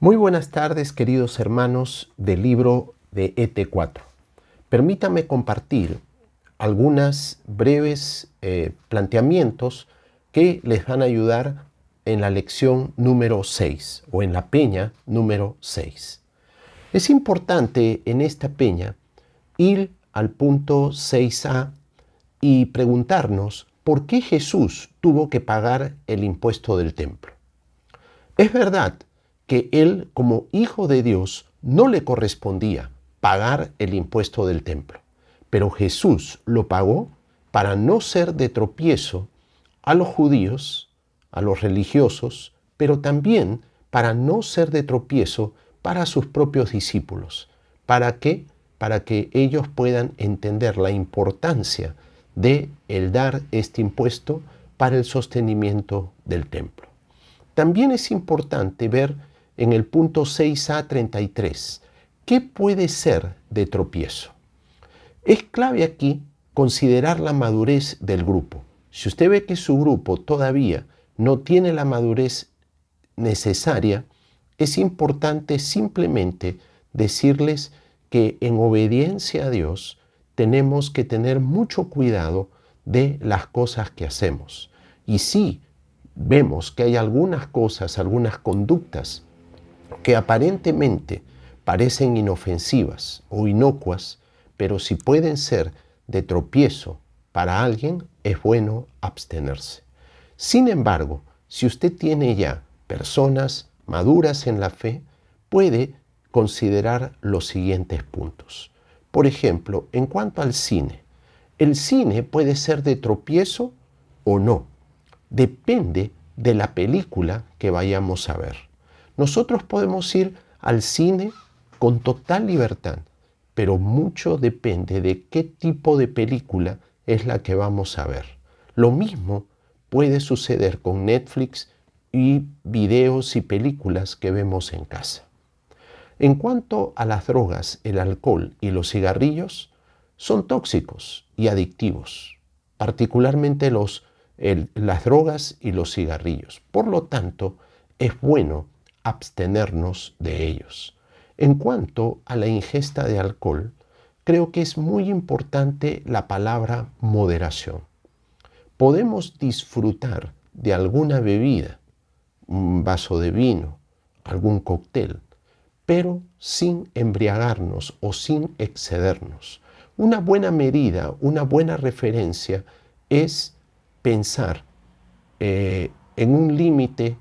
Muy buenas tardes, queridos hermanos del libro de ET4. Permítanme compartir algunas breves planteamientos que les van a ayudar en la lección número 6 o en la peña número 6. Es importante en esta peña ir al punto 6a y preguntarnos por qué Jesús tuvo que pagar el impuesto del templo. Es verdad que él, como hijo de Dios, no le correspondía pagar el impuesto del templo, pero Jesús lo pagó para no ser de tropiezo a los judíos, a los religiosos, pero también para no ser de tropiezo para sus propios discípulos. ¿Para qué? Para que ellos puedan entender la importancia de el dar este impuesto para el sostenimiento del templo. También es importante ver en el punto 6a33 qué puede ser de tropiezo. Es clave aquí considerar la madurez del grupo. Si usted ve que su grupo todavía no tiene la madurez necesaria, es importante simplemente decirles que en obediencia a Dios tenemos que tener mucho cuidado de las cosas que hacemos. Y sí, vemos que hay algunas cosas, algunas conductas que aparentemente parecen inofensivas o inocuas, pero si pueden ser de tropiezo para alguien, es bueno abstenerse. Sin embargo, si usted tiene ya personas maduras en la fe, puede considerar los siguientes puntos. Por ejemplo, en cuanto al cine, el cine puede ser de tropiezo o no. Depende de la película que vayamos a ver. Nosotros podemos ir al cine con total libertad, pero mucho depende de qué tipo de película es la que vamos a ver. Lo mismo puede suceder con Netflix y videos y películas que vemos en casa. En cuanto a las drogas, el alcohol y los cigarrillos, son tóxicos y adictivos, particularmente las drogas y los cigarrillos. Por lo tanto, es bueno abstenernos de ellos. En cuanto a la ingesta de alcohol, creo que es muy importante la palabra moderación. Podemos disfrutar de alguna bebida, un vaso de vino, algún cóctel, pero sin embriagarnos o sin excedernos. Una buena medida, una buena referencia es pensar en un límite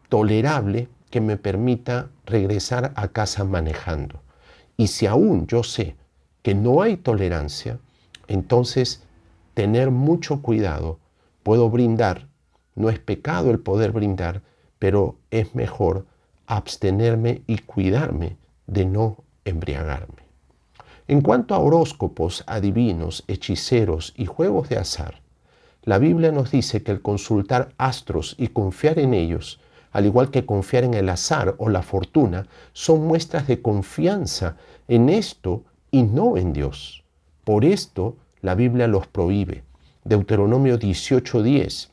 tolerable que me permita regresar a casa manejando. Y si aún yo sé que no hay tolerancia, entonces tener mucho cuidado. Puedo brindar, no es pecado el poder brindar, pero es mejor abstenerme y cuidarme de no embriagarme. En cuanto a horóscopos, adivinos, hechiceros y juegos de azar, la Biblia nos dice que el consultar astros y confiar en ellos, al igual que confiar en el azar o la fortuna, son muestras de confianza en esto y no en Dios. Por esto la Biblia los prohíbe. Deuteronomio 18:10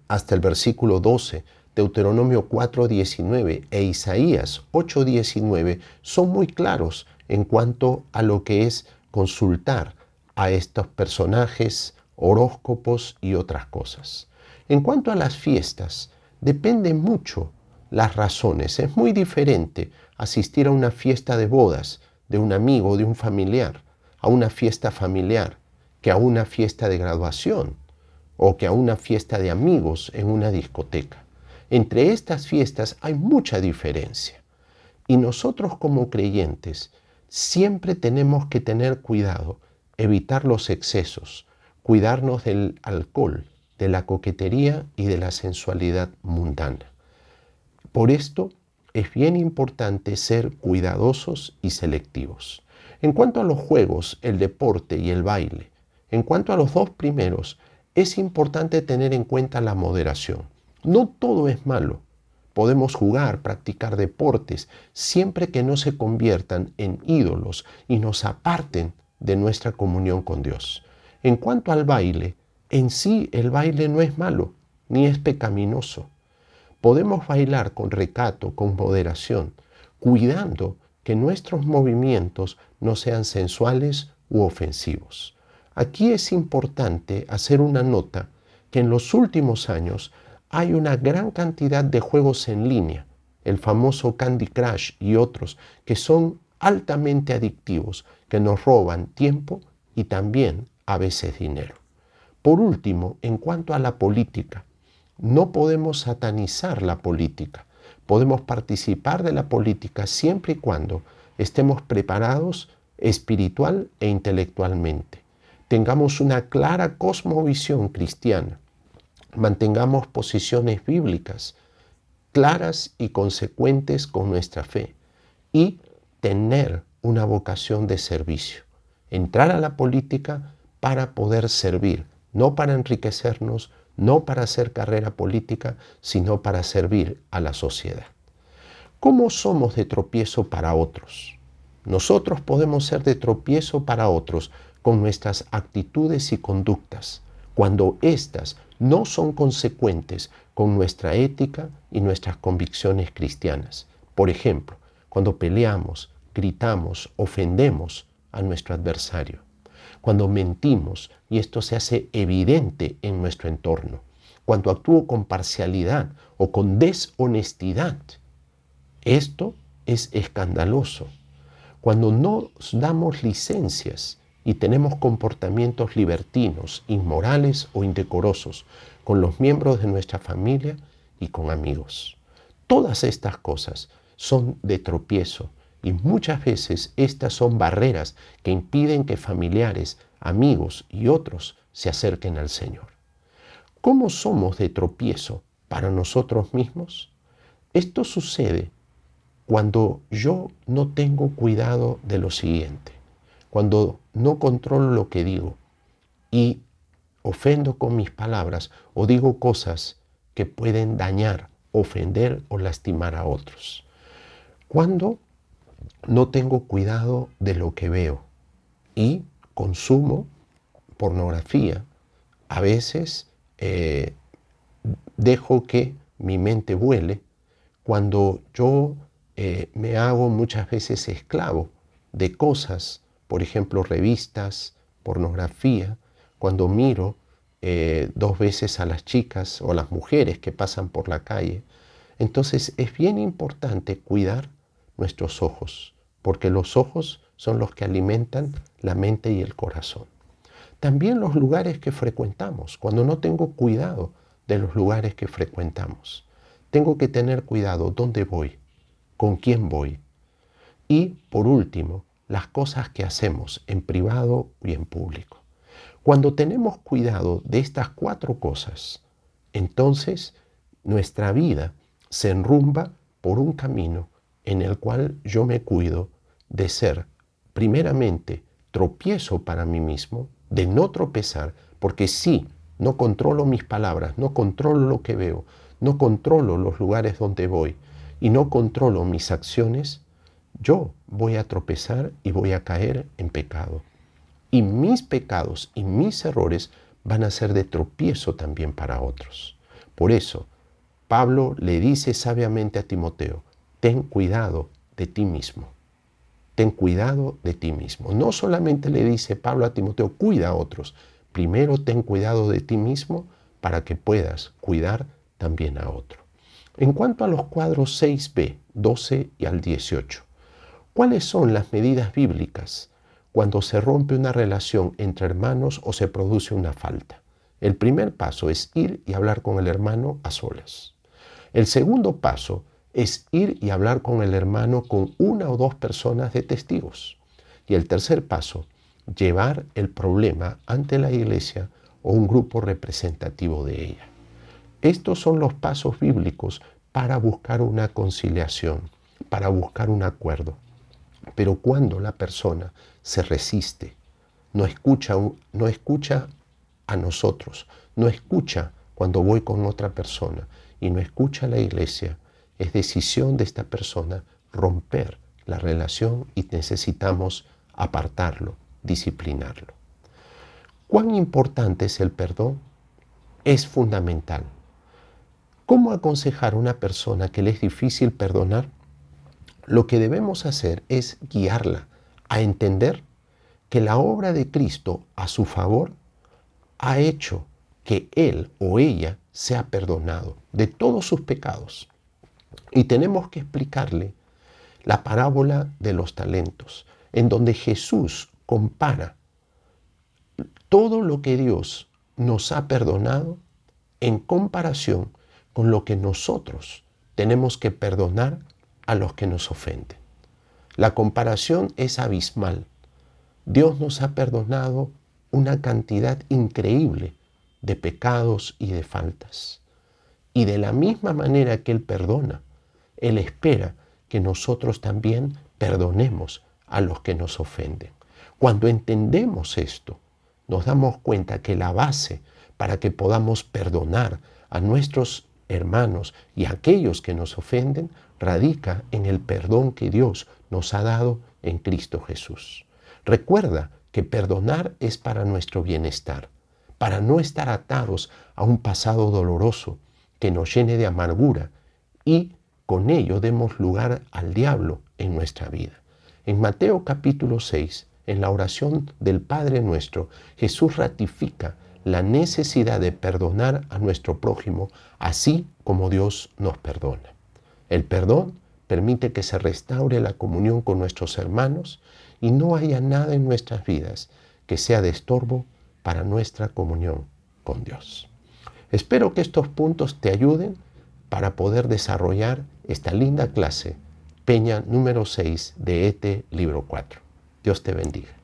hasta el versículo 12, Deuteronomio 4:19 e Isaías 8:19 son muy claros en cuanto a lo que es consultar a estos personajes, horóscopos y otras cosas. En cuanto a las fiestas, depende mucho las razones. Es muy diferente asistir a una fiesta de bodas de un amigo, de un familiar, a una fiesta familiar, que a una fiesta de graduación o que a una fiesta de amigos en una discoteca. Entre estas fiestas hay mucha diferencia. Y nosotros como creyentes siempre tenemos que tener cuidado, evitar los excesos, cuidarnos del alcohol, de la coquetería y de la sensualidad mundana. Por esto es bien importante ser cuidadosos y selectivos. En cuanto a los juegos, el deporte y el baile, en cuanto a los dos primeros, es importante tener en cuenta la moderación. No todo es malo. Podemos jugar, practicar deportes, siempre que no se conviertan en ídolos y nos aparten de nuestra comunión con Dios. En cuanto al baile, en sí el baile no es malo, ni es pecaminoso. Podemos bailar con recato, con moderación. cuidando que nuestros movimientos no sean sensuales u ofensivos. Aquí es importante hacer una nota que en los últimos años hay una gran cantidad de juegos en línea, el famoso Candy Crush y otros, que son altamente adictivos, que nos roban tiempo y también a veces dinero. Por último, en cuanto a la política, no podemos satanizar la política. Podemos participar de la política siempre y cuando estemos preparados espiritual e intelectualmente. Tengamos una clara cosmovisión cristiana. Mantengamos posiciones bíblicas claras y consecuentes con nuestra fe y tener una vocación de servicio. Entrar a la política para poder servir, no para enriquecernos, no para hacer carrera política, sino para servir a la sociedad. ¿Cómo somos de tropiezo para otros? Nosotros podemos ser de tropiezo para otros con nuestras actitudes y conductas, cuando éstas no son consecuentes con nuestra ética y nuestras convicciones cristianas. Por ejemplo, cuando peleamos, gritamos, ofendemos a nuestro adversario. Cuando mentimos y esto se hace evidente en nuestro entorno. Cuando actúo con parcialidad o con deshonestidad. Esto es escandaloso. Cuando no damos licencias y tenemos comportamientos libertinos, inmorales o indecorosos con los miembros de nuestra familia y con amigos. Todas estas cosas son de tropiezo y muchas veces estas son barreras que impiden que familiares, amigos y otros se acerquen al Señor. ¿Cómo somos de tropiezo para nosotros mismos? Esto sucede cuando yo no tengo cuidado de lo siguiente, cuando no controlo lo que digo y ofendo con mis palabras o digo cosas que pueden dañar, ofender o lastimar a otros. Cuando no tengo cuidado de lo que veo y consumo pornografía, a veces dejo que mi mente vuele, cuando yo me hago muchas veces esclavo de cosas, por ejemplo, revistas, pornografía, cuando miro 2 veces a las chicas o a las mujeres que pasan por la calle. Entonces es bien importante cuidar nuestros ojos, porque los ojos son los que alimentan la mente y el corazón. También los lugares que frecuentamos, cuando no tengo cuidado de los lugares que frecuentamos. Tengo que tener cuidado dónde voy, con quién voy. Y por último, las cosas que hacemos en privado y en público. Cuando tenemos cuidado de estas 4 cosas, entonces nuestra vida se enrumba por un camino en el cual yo me cuido de ser, primeramente, tropiezo para mí mismo, de no tropezar, porque si no controlo mis palabras, no controlo lo que veo, no controlo los lugares donde voy y no controlo mis acciones, yo voy a tropezar y voy a caer en pecado. Y mis pecados y mis errores van a ser de tropiezo también para otros. Por eso, Pablo le dice sabiamente a Timoteo, ten cuidado de ti mismo. Ten cuidado de ti mismo. No solamente le dice Pablo a Timoteo, cuida a otros. Primero ten cuidado de ti mismo para que puedas cuidar también a otro. En cuanto a los cuadros 6b, 12 y al 18, ¿cuáles son las medidas bíblicas cuando se rompe una relación entre hermanos o se produce una falta? El primer paso es ir y hablar con el hermano a solas. El segundo paso es ir y hablar con el hermano con 1 o 2 personas de testigos. Y el tercer paso, llevar el problema ante la iglesia o un grupo representativo de ella. Estos son los pasos bíblicos para buscar una conciliación, para buscar un acuerdo. Pero cuando la persona se resiste, no escucha a nosotros, no escucha cuando voy con otra persona y no escucha a la iglesia, es decisión de esta persona romper la relación y necesitamos apartarlo, disciplinarlo. ¿Cuán importante es el perdón? Es fundamental. ¿Cómo aconsejar a una persona que le es difícil perdonar? Lo que debemos hacer es guiarla a entender que la obra de Cristo a su favor ha hecho que él o ella sea perdonado de todos sus pecados. Y tenemos que explicarle la parábola de los talentos, en donde Jesús compara todo lo que Dios nos ha perdonado en comparación con lo que nosotros tenemos que perdonar a los que nos ofenden. La comparación es abismal. Dios nos ha perdonado una cantidad increíble de pecados y de faltas. Y de la misma manera que Él perdona, Él espera que nosotros también perdonemos a los que nos ofenden. Cuando entendemos esto, nos damos cuenta que la base para que podamos perdonar a nuestros hermanos y a aquellos que nos ofenden radica en el perdón que Dios nos ha dado en Cristo Jesús. Recuerda que perdonar es para nuestro bienestar, para no estar atados a un pasado doloroso que nos llene de amargura y con ello demos lugar al diablo en nuestra vida. En Mateo capítulo 6, en la oración del Padre Nuestro, Jesús ratifica la necesidad de perdonar a nuestro prójimo, así como Dios nos perdona. El perdón permite que se restaure la comunión con nuestros hermanos y no haya nada en nuestras vidas que sea de estorbo para nuestra comunión con Dios. Espero que estos puntos te ayuden para poder desarrollar esta linda clase, Peña número 6 de ETE Libro 4. Dios te bendiga.